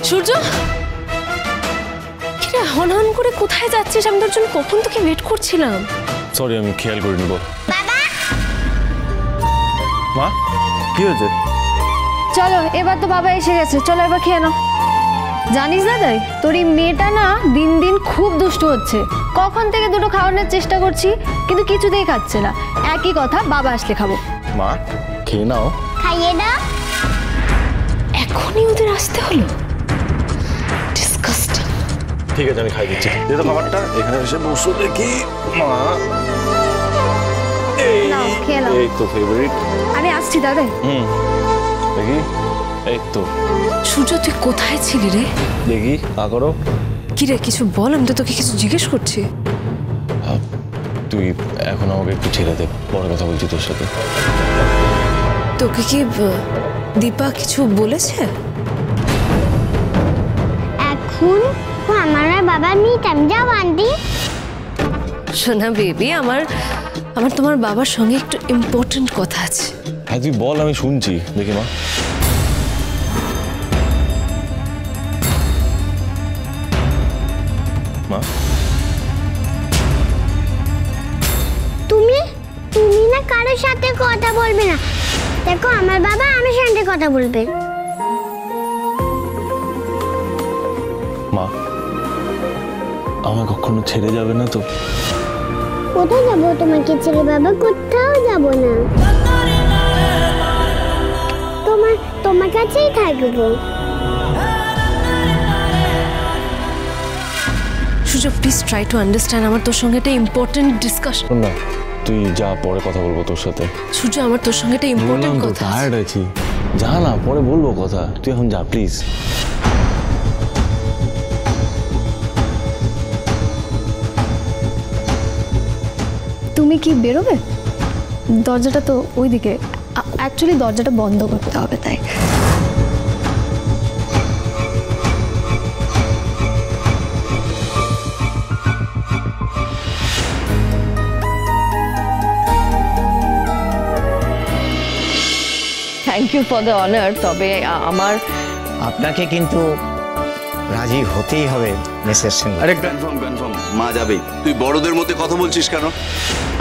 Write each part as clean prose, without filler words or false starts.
সূর্য, কিরে হনহন করে কোথায় যাচ্ছিস? আমি তোর জন্য কখন তোকে ওয়েট করছিলাম। সরি, আমি খেয়াল করিনি। বল। বাবা, মা, কি হয়েছে? চলো, এবার তো বাবা এসে গেছে, চলো এবার খেয়ে নাও। জানিস না তাই তোর এই মেয়েটা না দিন দিন খুব দুষ্টু হচ্ছে। কখন থেকে দুটো খাওয়ানোর চেষ্টা করছি কিন্তু কিছুতেই খাচ্ছে না। একই কথা, বাবা আসলে খাবো। মা, খেয়ে নাও। খাইয়ে দাও। এখনই ওদের আসতে হলো? ডিসকাস্টিং। ঠিক আছে, আমি খাই দিচ্ছি। দে তো খাবারটা। এখানে এসে বসো দেখি। মা, নাও, খেয়ে নাও। এই তো ফেভারিট। আমি আসছি দাদা। দেখি, এই তো। সূর্য, তুই কোথায় ছিলি রে? দেখি, আ করো। কি রে, কিছু বল, আমি তো তোকে কিছু জিজ্ঞেস করছি। তুই এখন আমাকে একটু ছেড়ে দে, বড় কথা বলছি তোর সাথে। তোকে কি দীপা কিছু বলেছে? এখন আমার আর বাবার মিটাম যাও আন্টি। শোনা বেবি, আমার তোমার বাবার সঙ্গে একটু ইম্পর্টেন্ট কথা আছে। হ্যাঁ, তুই বল, আমি শুনছি। দেখি মা। মা, তুমি না কারোর সাথে কথা বলবে না। দেখো, আমার বাবা আমার সাথে কথা বলবে। মা, আমার কখনো ছেড়ে যাবে না তো? কোথায় যাবো তোমাকে ছেড়ে বাবা? কোথাও যাব না, তোমার কাছেই থাকবো। সূর্য, প্লিজ ট্রাই টু আন্ডারস্ট্যান্ড। আমার তোর সঙ্গে একটা ইম্পর্টেন্ট ডিসকাশন। না, তুই যা, পরে কথা বলবো তোর সাথে। সূর্য, আমার তোর সঙ্গে একটা ইম্পর্টেন্ট কথা আছে। টায়ার্ড আছি, যা না, পরে বলবো কথা। তুই এখন যা প্লিজ। তুমি কি বেরোবে? দরজাটা তো ওইদিকে। অ্যাকচুয়ালি দরজাটা বন্ধ করতে হবে, তাই। Thank you for the honour. তবে আমার আপনাকে কিন্তু রাজি হতেই হবে মিসেস সিং। আরে কনফার্ম, মা যাবেই। তুই বড়দের মধ্যে কথা বলছিস কেন?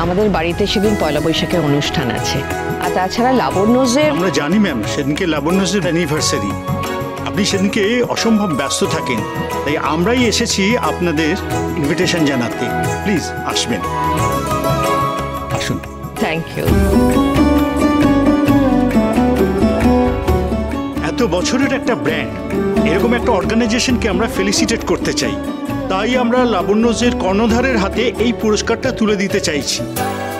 আমাদের বাড়িতে সেদিন পয়লা বৈশাখের অনুষ্ঠান আছে, আর তাছাড়া লাবণ্যজের। আমরা জানি ম্যাম, সেদিনকে লাবণ্যজের অ্যানিভার্সারি। আপনি সেদিনকে অসম্ভব ব্যস্ত থাকেন, তাই আমরাই এসেছি আপনাদের ইনভিটেশন জানাতে। প্লিজ আসবেন, আসুন। Thank you. এত বছরের একটা ব্র্যান্ড, এরকম একটা অর্গানাইজেশনকে আমরা ফেলিসিটেট করতে চাই। তাই আমরা লাবণ্যজের কর্ণধারের হাতে এই পুরস্কারটা তুলে দিতে চাইছি।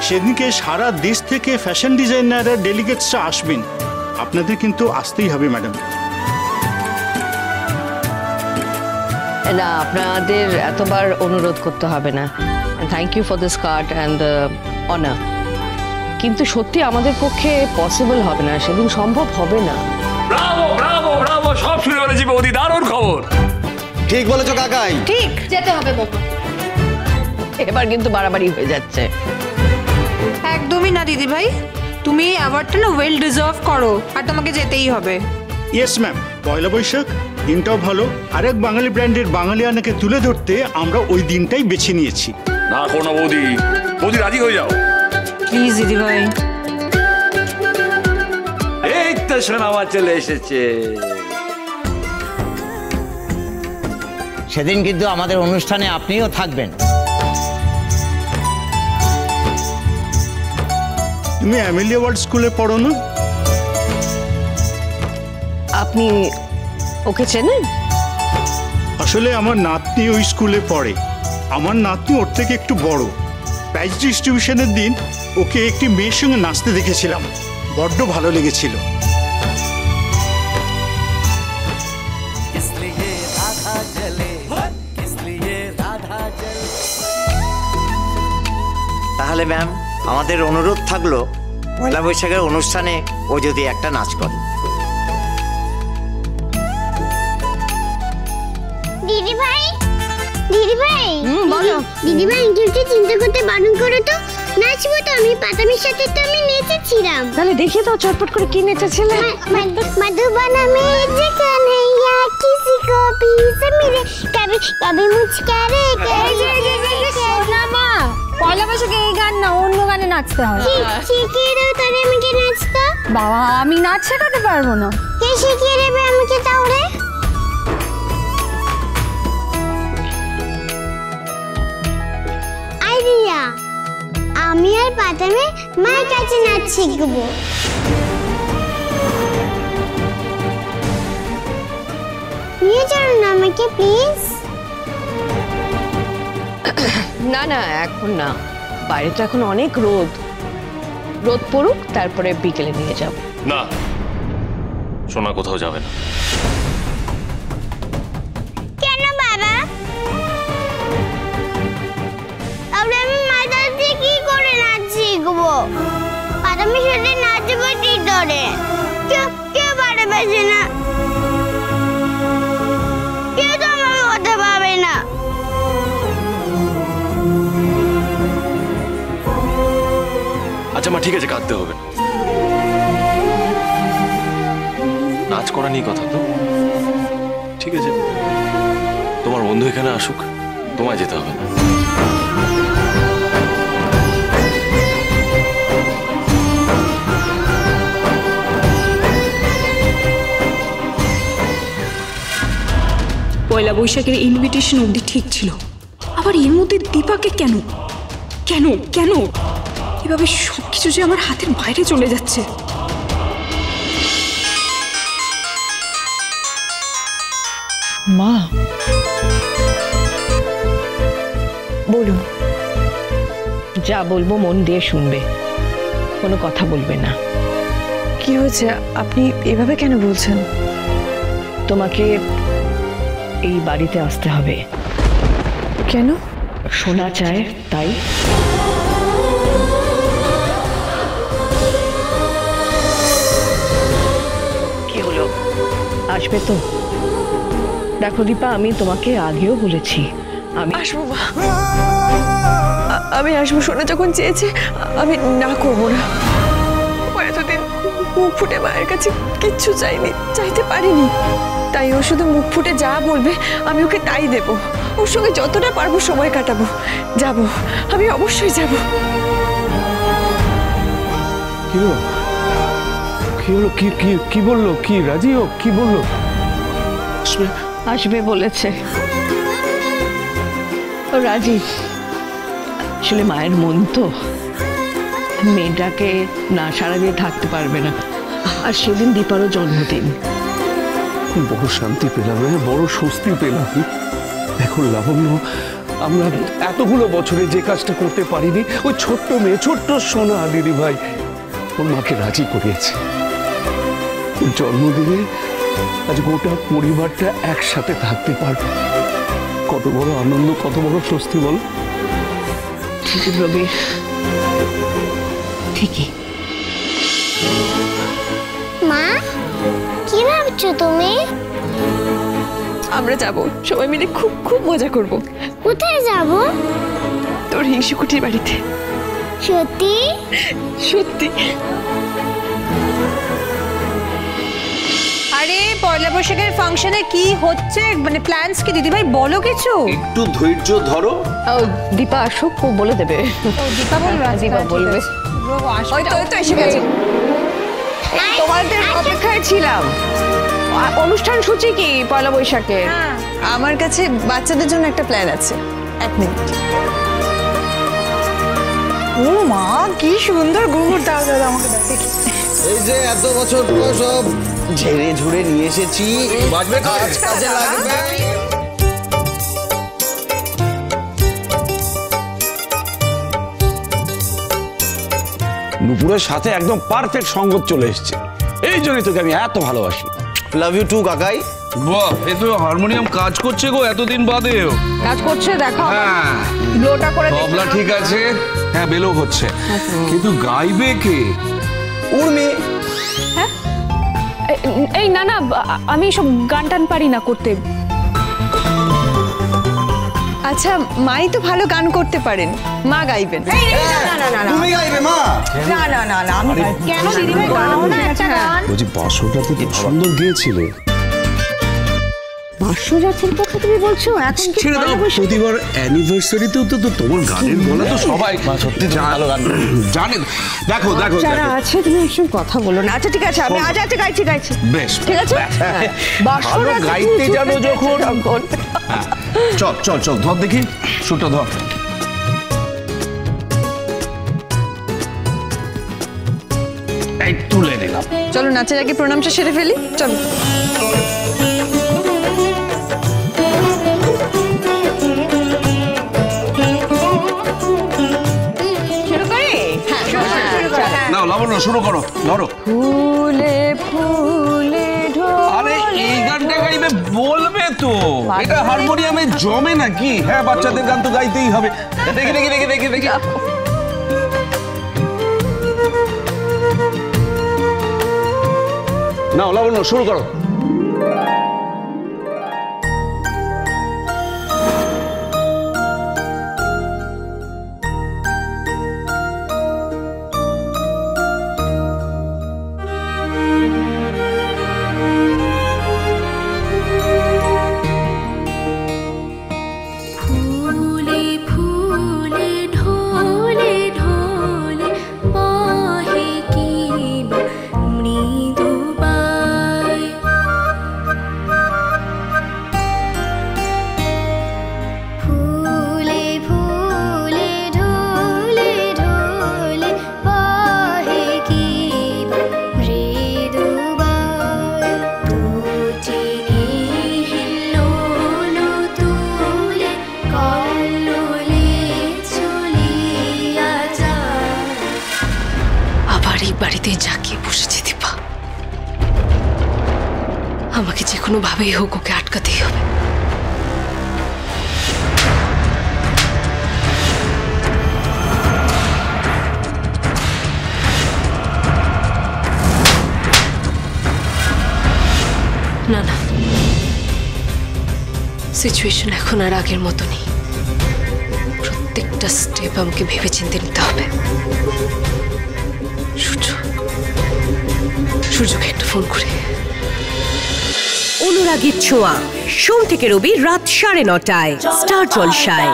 সেদিনকে সারা দেশ থেকে ফ্যাশন ডিজাইনাররা, ডেলিগেটসরা আসবেন। আপনাদের কিন্তু আসতেই হবে ম্যাডাম। না, আপনাদের এতবার অনুরোধ করতে হবে না। Thank you for this card and the honour. কিন্তু সত্যি আমাদের পক্ষে পসিবল হবে না, সেদিন সম্ভব হবে না। ব্রাভো ব্রাভো ব্রাভো, সব শুনে ফেলেছি বৌদি, দারুণ খবর। ঠিক বলেছো কাকাই। ঠিক যেতে হবে বৌমা। এবার কিন্তু বাড়াবাড়ি হয়ে যাচ্ছে। একদমই না দিদি ভাই, তুমি অ্যাওয়ার্ডটা না ওয়েল ডিজার্ভ করো, আর তোমাকে যেতেই হবে। ইয়েস ম্যাম, পয়লা বৈশাখ দিনটাও ভালো। আরেক বাঙালি ব্র্যান্ডের বাঙালিয়ানাকে তুলে ধরতে আমরা ওই দিনটাই বেছে নিয়েছি। না কোনো বৌদি, বৌদি রাজি হয়ে যাও প্লিজ দিদি ভাই। এই তো শোনা আমার চলে এসেছে। সেদিন কিন্তু আমাদের অনুষ্ঠানে আপনিও থাকবেন। তুমি অ্যামেলিয়া ওয়ার্ল্ড স্কুলে পড়ো না? আপনি ওকে চেনেন? আসলে আমার নাতনি ওই স্কুলে পড়ে। আমার নাতনি ওর থেকে একটু বড়। প্রাইজ ডিস্ট্রিবিউশনের দিন ওকে একটি মেয়ের সঙ্গে নাচতে দেখেছিলাম, বড্ড ভালো লেগেছিল। তাহলে ম্যাম, আমাদের অনুরোধ থাকলো পয়লা বৈশাখের অনুষ্ঠানে ও যদি একটা নাচ করে। দিদি ভাই, বলো। দিদি ভাই, আঙ্কেলকে চিন্তা করতে বারণ করো তো। নাচবো তো আমি, পাতামির সাথে তো আমি নেচেছিলাম। তাহলে দেখিয়ে দাও চটপট করে কি নেচেছিলে। मधुबन में जे कन्हैया किसी को कभी मुझको रे সোনা মা, পয়লা বৈশাখে এই গান না, অন্য গানে নাচতে হয়। শিখিয়ে দেবে তোরে আমাকে নাচতে। বাবা, আমি নাচ শেখাতে পারবো না। কে শিখিয়ে দেবে আমাকে তাহলে? আইডিয়া, আমি আর পাতামে মায়ের কাছে নাচ শিখবো। নিয়ে চলো না আমাকে প্লিজ। না না, এখন না, বাইরে তো এখন অনেক রোদ, রোদ পড়ুক তারপরে বিকেলে নিয়ে যাব। না, সোনা কোথাও যাবে না। কেন বাবা? তাহলে আমি মাদার দিয়ে কি করে নাচ শিখবো? পাতামের সাথে নাচবো কি করে? কেউ পারবে না, কেউ তো আমার কথা পাবে না। আচ্ছা মা, ঠিক আছে, কাঁদতে হবে না। নাচ করা নিয়ে কথা তো, ঠিক আছে। তোমার বন্ধু এখানে আসুক, তোমায় যেতে হবে না। পয়লা বৈশাখের ইনভিটেশন অবধি ঠিক ছিল, আবার এর মধ্যে দীপাকে কেন কেন কেন এভাবে সবকিছু যে আমার হাতের বাইরে চলে যাচ্ছে। মা বলুন। যা বলবো মন দিয়ে শুনবে, কোনো কথা বলবে না। কি হয়েছে? আপনি এভাবে কেন বলছেন? তোমাকে এই বাড়িতে আসতে হবে। কেন? সোনা চায় তাই। কি হলো, আসবে তো? দেখো দীপা, আমি তোমাকে আগেও বলেছি আমি আসবো। আমি আসবো, সোনা যখন চেয়েছে আমি না করবো না। ও এতদিন মুখ ফুটে মায়ের কাছে কিচ্ছু চাইতে পারিনি, তাই ও শুধু মুখ ফুটে যা বলবে আমি ওকে তাই দেব। ওর সঙ্গে যতটা পারবো সময় কাটাবো। যাব, আমি অবশ্যই যাব। কি বললো? কি রাজি হোক? কি বললো? আসবে বলেছে। ও রাজি। আসলে মায়ের মন তো, মেয়েটাকে না সারা দিয়ে থাকতে পারবে না। আর সেদিন দীপারও জন্মদিন। বড় শান্তি পেলাম, বড় স্বস্তি পেলাম। এখন লাবণ্য, আমরা এতগুলো বছরে যে কাজটা করতে পারিনি, ওই ছোট্ট মেয়ে, ছোট্ট সোনা দিদি ভাই ওর মাকে রাজি করিয়েছে। জন্মদিনে আজ গোটা পরিবারটা একসাথে থাকতে পারবে। কত বড় আনন্দ, কত বড় স্বস্তি বল। ঠিকই রবি, ঠিকই। মা, কি ভাবছো তুমি? আমরা যাব, সবাই মিলে খুব খুব মজা করব। কোথায় যাব? তোর হিংসুকুটির বাড়িতে। সত্যি? সত্যি। আরে পয়লা বৈশাখের ফাংশনে কি হচ্ছে, মানে প্ল্যানস কি দিদি ভাই বলো কিছু? একটু ধৈর্য ধরো। দীপা আসুক, ও বলে দেবে। দীপা বলবে? দীপা বলবে। ওই তো এসে গেছে। তোমাদের অপেক্ষায় ছিলাম। অনুষ্ঠান সূচি কি পয়লা বৈশাখে? আমার কাছে বাচ্চাদের জন্য একটা প্ল্যান আছে। 1 মিনিট। ও মা, কি সুন্দর ঘুঙুর! দাও দাও আমাকে দেখি। এই যে এত বছর পর সব ঝেড়ে ঝুড়ে নিয়ে এসেছি, বাজবে কাজ কাজে লাগবে। নুপুরের সাথে একদম পারফেক্ট সঙ্গত চলে এসেছে, এই জন্যই তোকে আমি এত ভালোবাসি। লাভ ইউ টু কাকাই। বাহ, এ তো হারমোনিয়াম কাজ করছে গো এতদিন বাদেও। কাজ করছে, দেখো। হ্যাঁ, ব্লোটা করে তবলা ঠিক আছে, হ্যাঁ বেলো হচ্ছে, কিন্তু গাইবে কে? ওর মেয়ে। এই না না, আমি সব গান টান পারি না করতে। আচ্ছা, মাই তো ভালো গান করতে পারেন, মা গাইবেন। তুমি গাইবে মা? না না না না, আমি কেন দিদি ভাই গাও না একটা গান? বলছি বাসরটা তো খুব সুন্দর গেয়েছিলে। মা বাসরাতের কথা তুমি বলছো এখন কি ছেড়ে দাও, প্রতিবার অ্যানিভার্সারিতেও তো তোমার গানের বলা তো সবাই সত্যি ভালো গান জানে। দেখো দেখো যারা আছে তুমি একটু কথা বলো না। আচ্ছা ঠিক আছে, আমি আজ আছে গাইছি বেশ ঠিক আছে। ভালো গাইতে জানো যখন। চল চল চল, ধর দেখি সুটা ধর। এই তুলে নিলাম। চলো নাচের আগে প্রণামটা সেরে ফেলি, চলো। নাও লাবণ্য শুরু করো, ধরো। ফুলে ফুলে আরে এই গানটা গাইবে বলবে তো, এটা হারমোনিয়ামে জমে নাকি? হ্যাঁ বাচ্চাদের গান তো গাইতেই হবে। দেখি দেখি দেখি দেখি দেখি নাও লাবণ্য শুরু করো। বাড়িতে জাকিয়ে বসেছে দীপা। আমাকে যে কোনো ভাবেই হোক ওকে আটকাতেই হবে। না না, সিচুয়েশন এখন আর আগের মতো নেই। প্রত্যেকটা স্টেপ আমাকে ভেবে চিন্তে নিতে হবে। সূর্যকে একটা ফোন করে। অনুরাগীর ছোঁয়া, সোম থেকে রবি রাত 9:30টায় স্টার জলসায়।